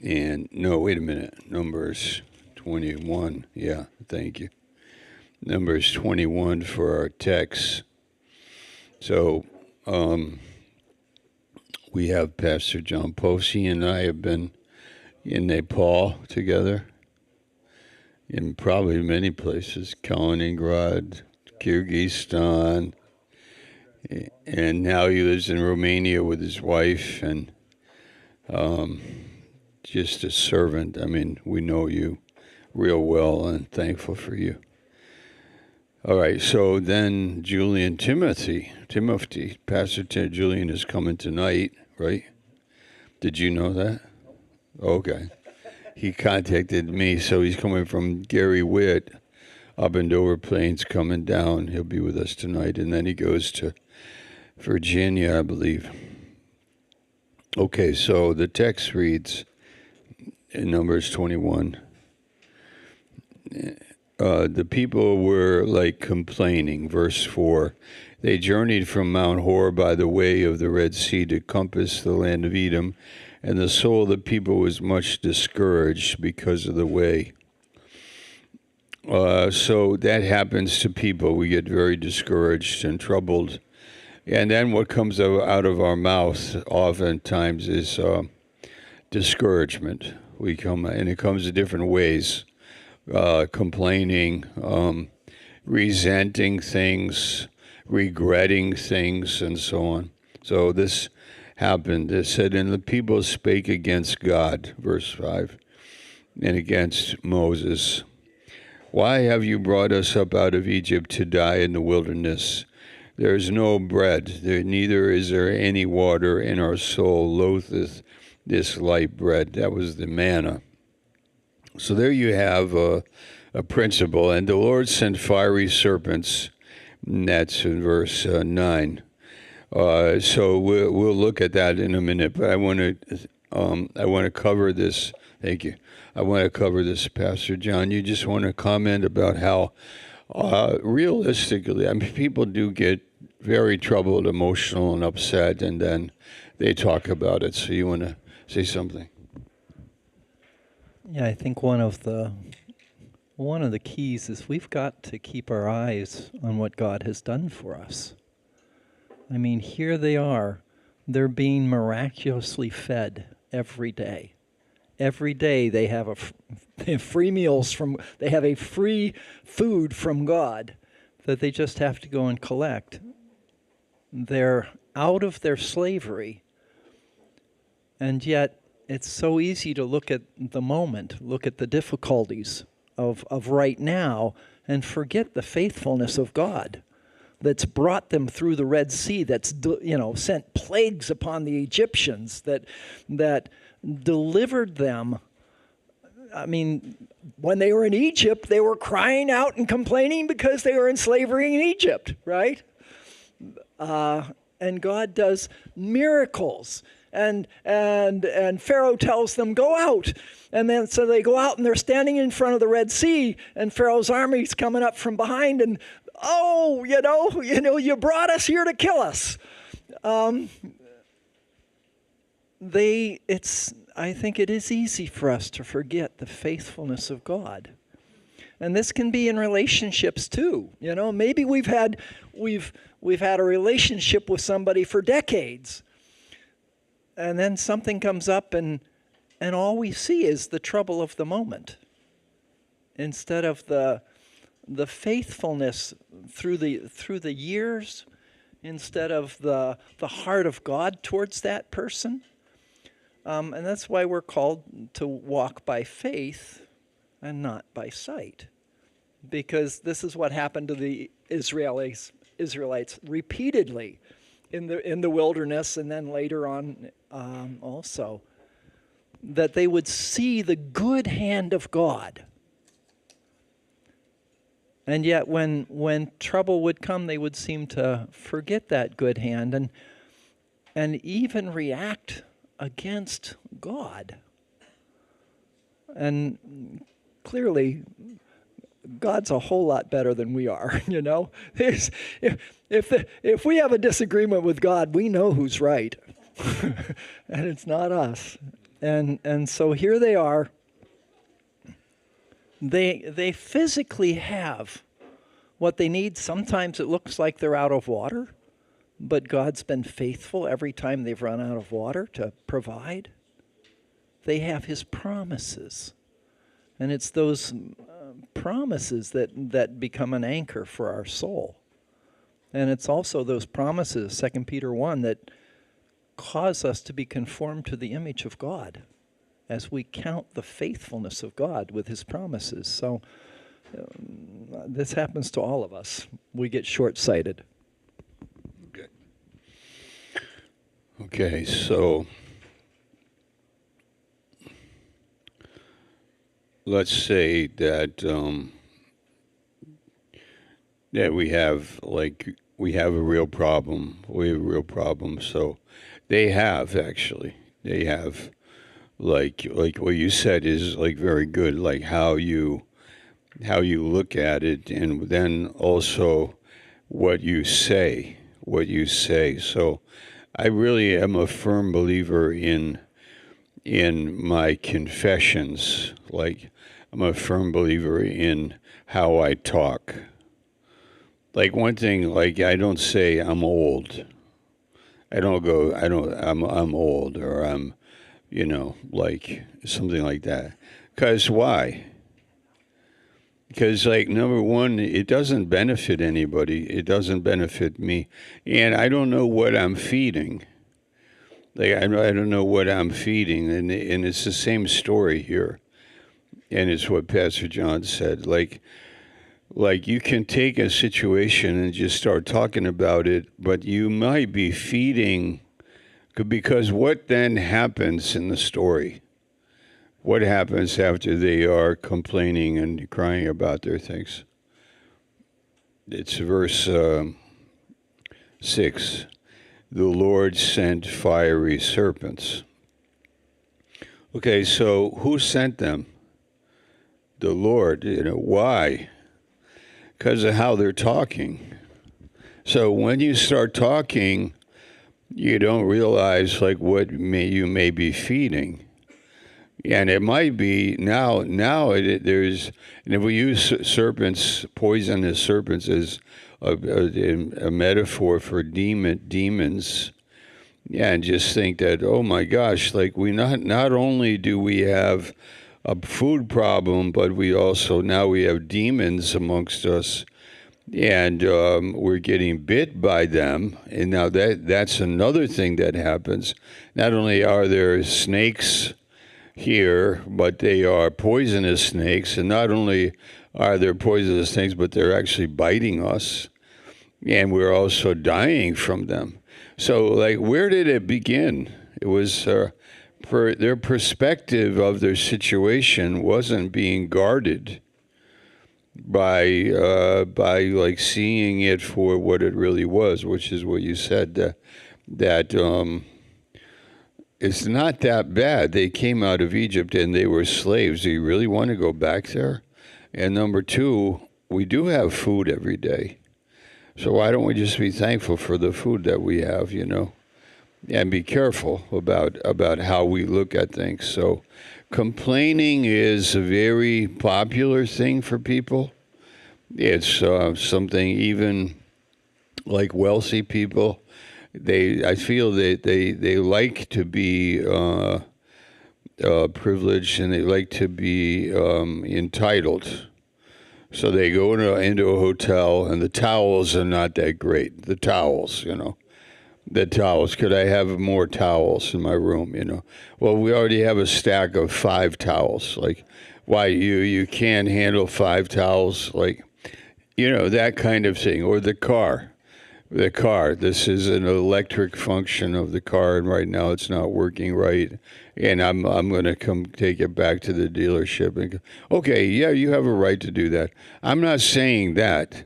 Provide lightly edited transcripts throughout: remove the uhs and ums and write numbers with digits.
And no, wait a minute. Numbers 21. Yeah, thank you. Numbers 21 for our text. So we have Pastor John Posey and I have been in Nepal together, in probably many places, Kaliningrad, Kyrgyzstan, and now he lives in Romania with his wife, and just a servant. I mean, we know you real well and thankful for you. All right, so then Timothy, Pastor Julian is coming tonight, right? Did you know that? Okay. He contacted me, so he's coming from Gary Witt up in Dover Plains, coming down. He'll be with us tonight, and then he goes to Virginia, I believe. Okay, so the text reads in Numbers 21, the people were like complaining. Verse 4, they journeyed from Mount Hor by the way of the Red Sea to compass the land of Edom, and the soul of the people was much discouraged because of the way. So that happens to people. We get very discouraged and troubled. And then what comes out of our mouth oftentimes is discouragement. And it comes in different ways. Complaining, resenting things, regretting things, and so on. So this happened. It said, and the people spake against God, verse 5, and against Moses. Why have you brought us up out of Egypt to die in the wilderness? There is no bread, neither is there any water, and our soul loatheth this light bread. That was the manna. So there you have a principle. And the Lord sent fiery serpents. And that's in verse 9. So we'll look at that in a minute. But I want to cover this. Thank you. I want to cover this, Pastor John. You just want to comment about how realistically, I mean, people do get very troubled, emotional, and upset, and then they talk about it. So you want to say something? Yeah, I think one of the keys is we've got to keep our eyes on what God has done for us. I mean, here they are. They're being miraculously fed every day. Every day they have they have free meals they have a free food from God that they just have to go and collect. They're out of their slavery, and yet it's so easy to look at the moment, look at the difficulties of right now, and forget the faithfulness of God that's brought them through the Red Sea, that's sent plagues upon the Egyptians, that delivered them. I mean, when they were in Egypt, they were crying out and complaining because they were in slavery in Egypt, right? And God does miracles. And Pharaoh tells them, go out. And then so they go out and they're standing in front of the Red Sea, and Pharaoh's army's coming up from behind, and you brought us here to kill us. I think it is easy for us to forget the faithfulness of God. And this can be in relationships too. Maybe we've had a relationship with somebody for decades. And then something comes up and all we see is the trouble of the moment, instead of the faithfulness through the years, instead of the heart of God towards that person. And that's why we're called to walk by faith and not by sight, because this is what happened to the Israelites repeatedly in the wilderness, and then later on also, that they would see the good hand of God. And yet when trouble would come, they would seem to forget that good hand and even react against God. And clearly, God's a whole lot better than we are, If we have a disagreement with God, we know who's right. And it's not us. And so here they are. They physically have what they need. Sometimes it looks like they're out of water, but God's been faithful every time they've run out of water to provide. They have his promises. And it's those promises that become an anchor for our soul. And it's also those promises, 2 Peter 1, that cause us to be conformed to the image of God as we count the faithfulness of God with his promises. So this happens to all of us. We get short-sighted. Good. Okay, so let's say that that we have a real problem. We have a real problem. So they have like what you said is like very good. Like how you look at it, and then also what you say. So I really am a firm believer in my confessions. Like I'm a firm believer in how I talk. Like one thing, like I don't say I'm old. I'm old, or I'm, like something like that. Because why? Because, like, number one, it doesn't benefit anybody. It doesn't benefit me. And I don't know what I'm feeding. Like, I don't know what I'm feeding. And it's the same story here. And it's what Pastor John said. Like you can take a situation and just start talking about it, but you might be feeding, because what then happens in the story? What happens after they are complaining and crying about their things? It's verse 6. The Lord sent fiery serpents. Okay, so who sent them? The Lord. Why? Because of how they're talking. So when you start talking, you don't realize like what you may be feeding. And it might be there's, and if we use serpents, poisonous serpents as a metaphor for demons, yeah, and just think that, oh my gosh, like we not only do we have a food problem, but we have demons amongst us, and we're getting bit by them. And now that's another thing that happens. Not only are there snakes here, but they are poisonous snakes, and not only are there poisonous snakes, but they're actually biting us, and we're also dying from them. So, like, where did it begin? It was their perspective of their situation wasn't being guarded by like seeing it for what it really was, which is what you said, that it's not that bad. They came out of Egypt and they were slaves. Do you really want to go back there? And number two, we do have food every day. So why don't we just be thankful for the food that we have, and be careful about how we look at things. So complaining is a very popular thing for people. It's something even like wealthy people, I feel that they like to be privileged, and they like to be entitled. So they go into a hotel, and the towels are not that great. The towels. Could I have more towels in my room? Well, we already have a stack of 5 towels. Like, why you can't handle 5 towels? Like, that kind of thing. Or the car. This is an electric function of the car, and right now it's not working right. And I'm going to come take it back to the dealership and go, okay, yeah, you have a right to do that. I'm not saying that.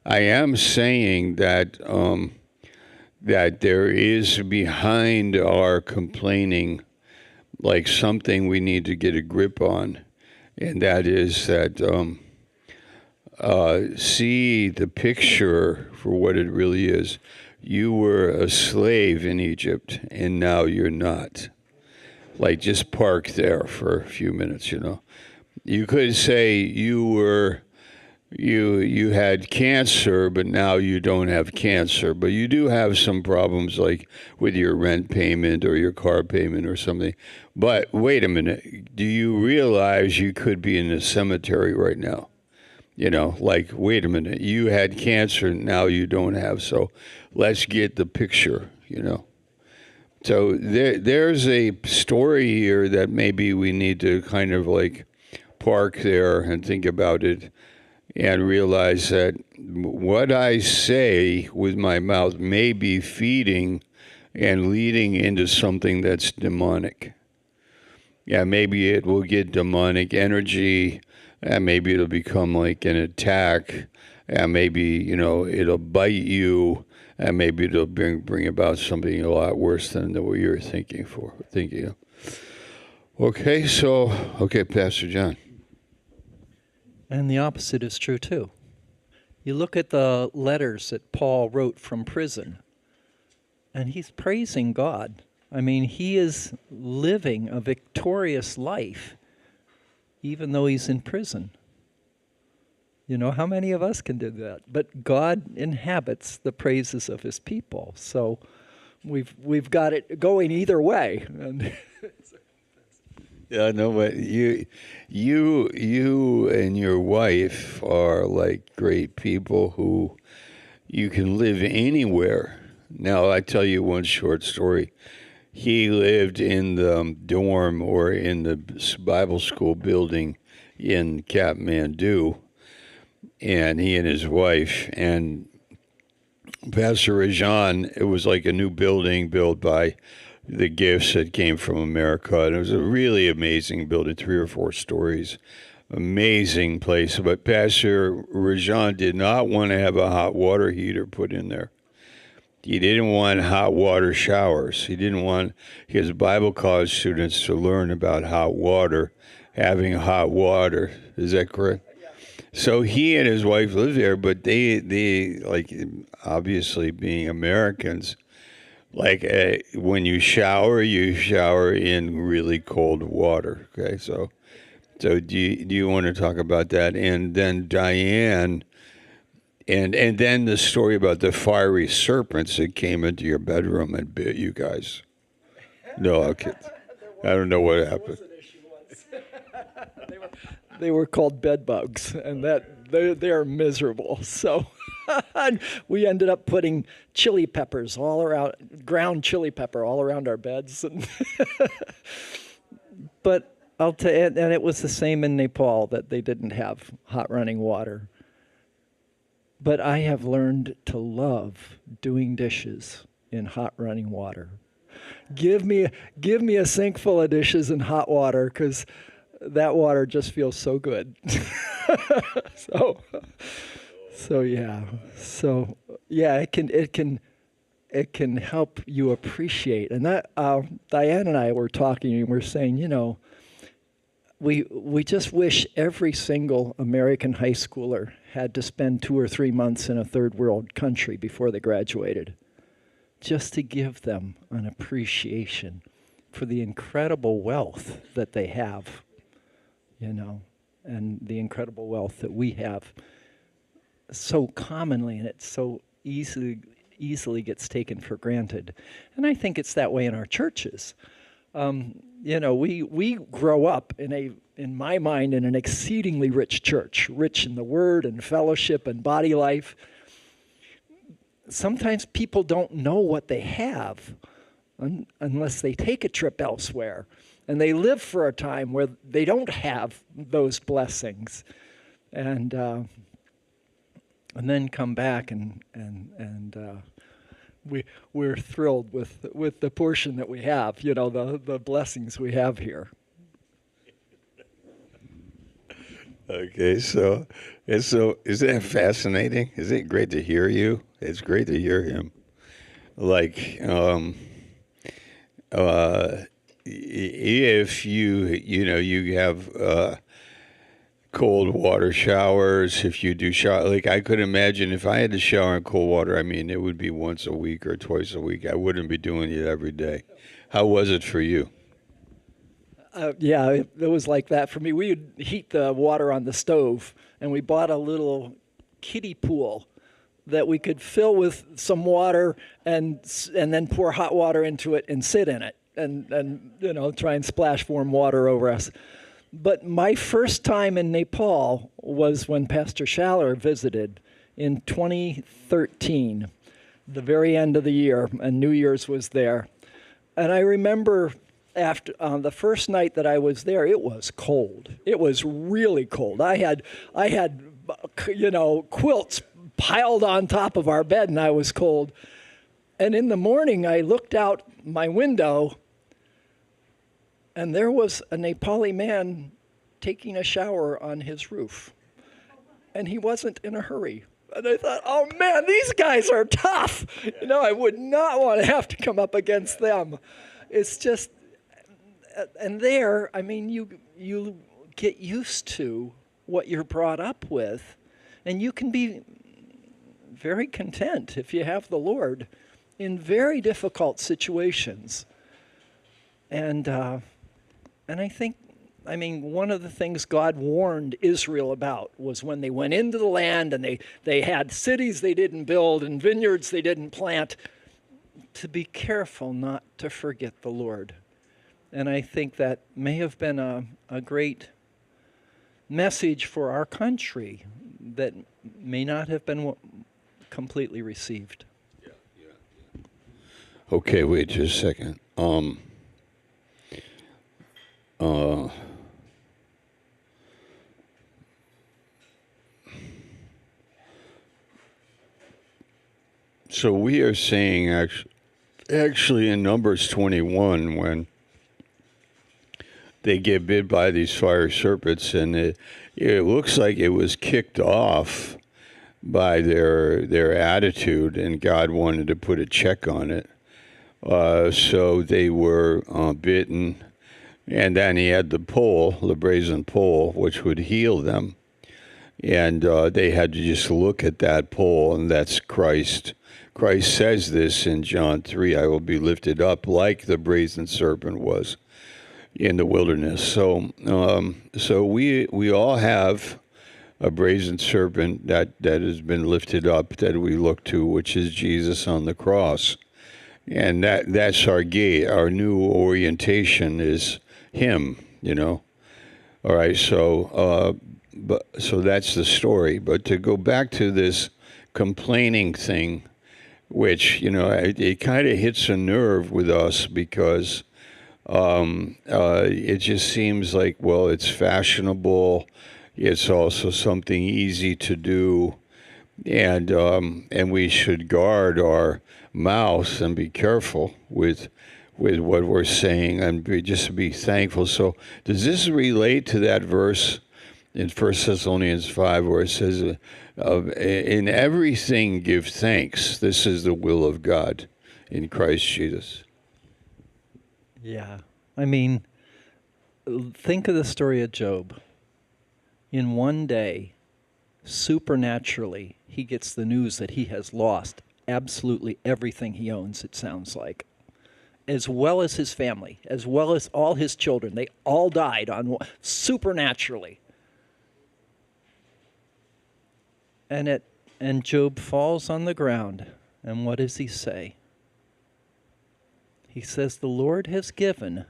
I am saying that that there is behind our complaining like something we need to get a grip on, and that is that see the picture for what it really is. You were a slave in Egypt, and now you're not. Like just park there for a few minutes, you know. You could say you had cancer, but now you don't have cancer, but you do have some problems like with your rent payment or your car payment or something. But wait a minute, do you realize you could be in a cemetery right now? You know, like, wait a minute, you had cancer, now you don't have, so let's get the picture, you know. So there's a story here that maybe we need to kind of like park there and think about it and realize that what I say with my mouth may be feeding and leading into something that's demonic. Yeah, maybe it will get demonic energy, and maybe it'll become like an attack, and maybe, you know, it'll bite you, and maybe it'll bring about something a lot worse than what you're thinking of. Okay, Pastor John. And the opposite is true too. You look at the letters that Paul wrote from prison, and he's praising God. I mean, he is living a victorious life, even though he's in prison. You know, how many of us can do that? But God inhabits the praises of his people. So we've got it going either way. And Yeah, no, but you and your wife are like great people who you can live anywhere. Now, I tell you one short story. He lived in the dorm or in the Bible school building in Kathmandu, and he and his wife and Pastor Rajan, it was like a new building built by the gifts that came from America. And it was a really amazing building, 3 or 4 stories. Amazing place. But Pastor Rajan did not want to have a hot water heater put in there. He didn't want hot water showers. He didn't want his Bible college students to learn about hot water, having hot water. Is that correct? So he and his wife lived there, but they like, obviously being Americans, like when you shower in really cold water. Okay, so do you want to talk about that? And then Diane, and then the story about the fiery serpents that came into your bedroom and bit you guys. No, okay. I don't know what happened. they were called bed bugs, and that they're miserable. So we ended up putting chili peppers all around, ground chili pepper all around our beds. But I'll tell you, and it was the same in Nepal, that they didn't have hot running water. But I have learned to love doing dishes in hot running water. Give me a sink full of dishes in hot water, because that water just feels so good. So yeah. It can help you appreciate. And that Diane and I were talking, and we're saying, you know, we just wish every single American high schooler had to spend 2 or 3 months in a third world country before they graduated, just to give them an appreciation for the incredible wealth that they have, you know, and the incredible wealth that we have so commonly, and it so easily gets taken for granted. And I think it's that way in our churches. You know, we grow up in my mind, in an exceedingly rich church, rich in the word and fellowship and body life. Sometimes people don't know what they have unless they take a trip elsewhere, and they live for a time where they don't have those blessings, and then come back and we're thrilled with the portion that we have, you know, the blessings we have here. Okay, so isn't that fascinating? Isn't it great to hear you? It's great to hear him. Like, if you have cold water showers, if you do shower, like I could imagine if I had to shower in cold water, I mean, it would be once a week or twice a week. I wouldn't be doing it every day. How was it for you? Yeah, it was like that for me. We would heat the water on the stove, and we bought a little kiddie pool that we could fill with some water and then pour hot water into it and sit in it and try and splash warm water over us. But my first time in Nepal was when Pastor Schaller visited in 2013, the very end of the year, and New Year's was there. And I remember after the first night that I was there, it was cold. It was really cold. I had quilts piled on top of our bed, and I was cold. And in the morning, I looked out my window, and there was a Nepali man taking a shower on his roof. And he wasn't in a hurry. And I thought, oh man, these guys are tough. I would not want to have to come up against them. It's just, and there, I mean, you get used to what you're brought up with, and you can be very content if you have the Lord in very difficult situations. And I think, one of the things God warned Israel about was when they went into the land and they had cities they didn't build and vineyards they didn't plant, to be careful not to forget the Lord. And I think that may have been a great message for our country that may not have been completely received. Okay, wait just a second. So we are saying actually in Numbers 21, when they get bit by these fire serpents, and it looks like it was kicked off by their attitude, and God wanted to put a check on it. So they were bitten, and then he had the pole, the brazen pole, which would heal them. And they had to just look at that pole, and that's Christ. Christ says this in John 3, I will be lifted up like the brazen serpent was in the wilderness. So we all have a brazen serpent that has been lifted up that we look to, which is Jesus on the cross. And that's our gate. Our new orientation is him, All right, so that's the story. But to go back to this complaining thing, which, it kind of hits a nerve with us because it just seems like, well, it's fashionable. It's also something easy to do. And we should guard our mouth and be careful with what we're saying and just be thankful. So does this relate to that verse in 1 Thessalonians 5 where it says, in everything give thanks. This is the will of God in Christ Jesus. Yeah. Think of the story of Job. In one day, supernaturally, he gets the news that he has lost absolutely everything he owns, it sounds like, as well as his family, as well as all his children. They all died supernaturally. And Job falls on the ground, and what does he say? He says, the Lord has given,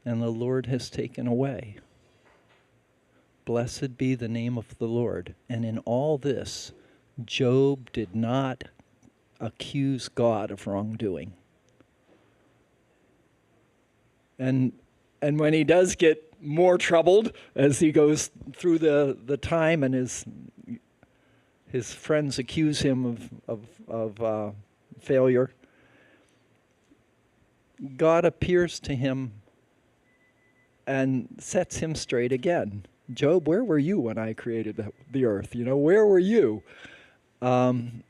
and the Lord has taken away. Blessed be the name of the Lord. And in all this, Job did not accuse God of wrongdoing. And when he does get more troubled as he goes through the time, and his friends accuse him of failure, God appears to him and sets him straight again. Job, where were you when I created the earth? Where were you? And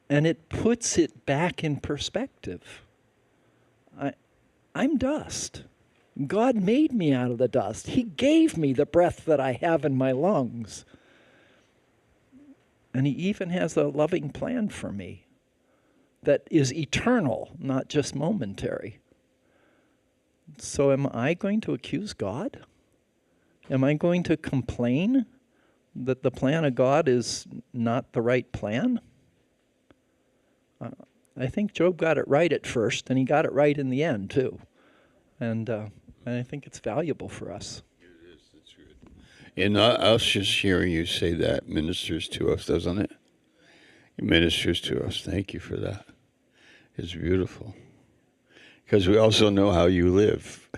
it puts it back in perspective. I'm dust. God made me out of the dust. He gave me the breath that I have in my lungs. And he even has a loving plan for me that is eternal, not just momentary. So am I going to accuse God? Am I going to complain that the plan of God is not the right plan? I think Job got it right at first, and he got it right in the end, too. And I think it's valuable for us. It is. That's good. And us just hearing you say that ministers to us, doesn't it? It ministers to us. Thank you for that. It's beautiful. Because we also know how you live.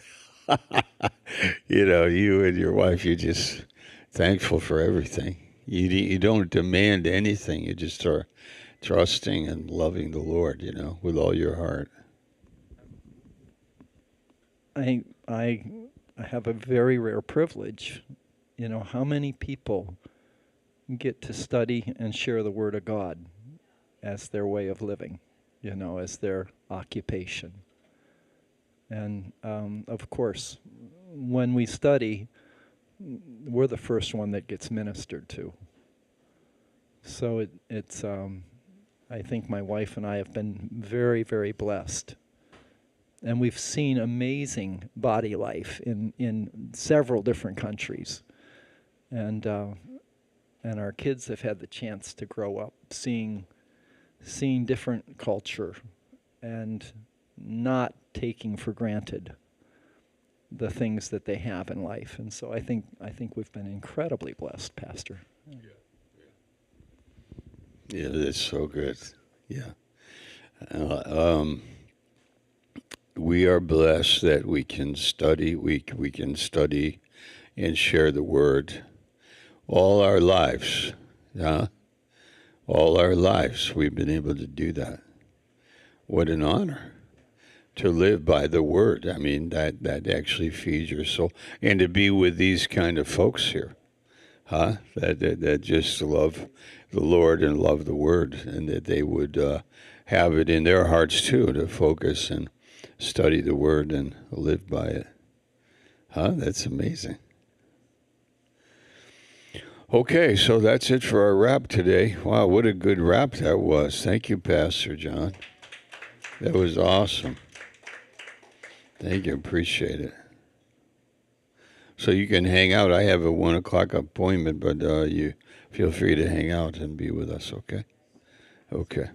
You and your wife, you're just thankful for everything. You don't demand anything. You just are trusting and loving the Lord, with all your heart. I have a very rare privilege. How many people get to study and share the Word of God as their way of living, as their occupation. And of course, when we study, we're the first one that gets ministered to. So it's I think my wife and I have been very, very blessed. And we've seen amazing body life in several different countries. And our kids have had the chance to grow up seeing different culture and not taking for granted the things that they have in life. And so I think we've been incredibly blessed, Pastor. Yeah, that's so good. Yeah. We are blessed that we can study. We can study and share the Word all our lives. Yeah. All our lives we've been able to do that. What an honor to live by the Word. I mean, that actually feeds your soul. And to be with these kind of folks here, that just love the Lord and love the Word, and that they would have it in their hearts too, to focus and study the Word and live by it. That's amazing. Okay, so that's it for our wrap today. Wow, what a good wrap that was. Thank you, Pastor John. That was awesome. Thank you, appreciate it. So you can hang out. I have a 1 o'clock appointment, but you feel free to hang out and be with us, okay? Okay.